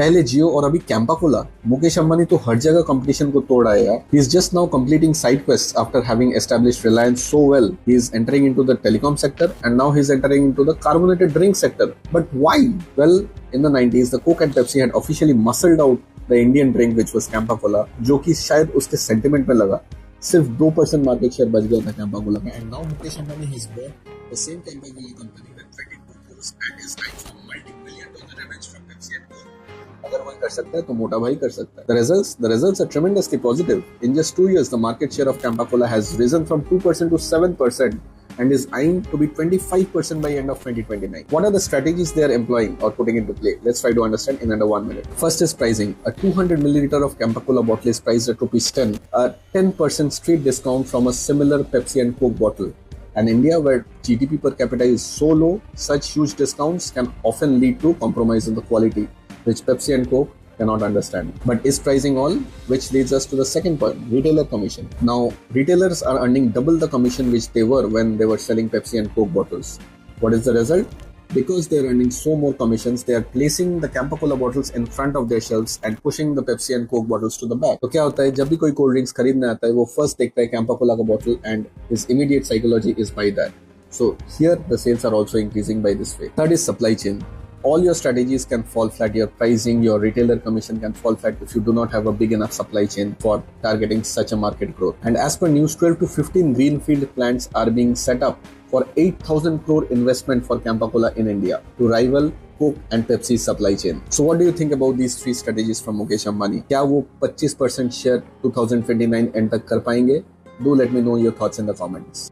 पहले जियो और अभी कैंपा कोला। मुकेश अंबानी तो हर जगह कंपटीशन को तोड़ आया। He is just now completing side quests after having established Reliance so well. He is entering into the telecom sector and now he is entering into the carbonated drink sector. But why? Well, in the 90s, the Coke and Pepsi had officially muscled out the Indian drink which was Campa Cola, जो कि शायद उसके sentiment में लगा। सिर्फ 2% market share बच गया था कैंपा कोला का। And now Mukesh Ambani has bought the same Campa Cola company with 22 crores and is eyeing for multi-million-dollar revenue from Pepsi and Coke. अगर वही कर सकता है तो मोटा भाई कर सकता है। The results are tremendously positive. In just 2 years, the market share of Campa Cola has risen from 2% to 7% and is eyeing to be 25% by end of 2029. What are the strategies they are employing or putting into play? Let's try to understand in under 1 minute. First is pricing. A 200 milliliter of Campa Cola bottle is priced at ₹10, a 10% street discount from a similar Pepsi and Coke bottle. And India, where GDP per capita is so low, such huge discounts can often lead to compromise in the quality, which Pepsi and Coke cannot understand. But is pricing all? Which leads us to the second point, retailer commission. Now, retailers are earning double the commission which they were when they were selling Pepsi and Coke bottles. What is the result? Because they are earning so more commissions, they are placing the Campa Cola bottles in front of their shelves and pushing the Pepsi and Coke bottles to the back. तो क्या होता है, जब भी कोई cold drinks खरीदने आता है, वो फर्स्ट देखता है Campa Cola का bottle and his immediate psychology is buy that. So here the sales are also increasing by this way. Third is supply chain. All your strategies can fall flat. Your pricing, your retailer commission can fall flat if you do not have a big enough supply chain for targeting such a market growth. And as per news, 12 to 15 greenfield plants are being set up for 8,000 crore investment for Campa Cola in India to rival Coke and Pepsi's supply chain. So what do you think about these three strategies from Mukesh Ambani? क्या वो 25% share 2029 end तक कर पाएंगे? Do let me know your thoughts in the comments.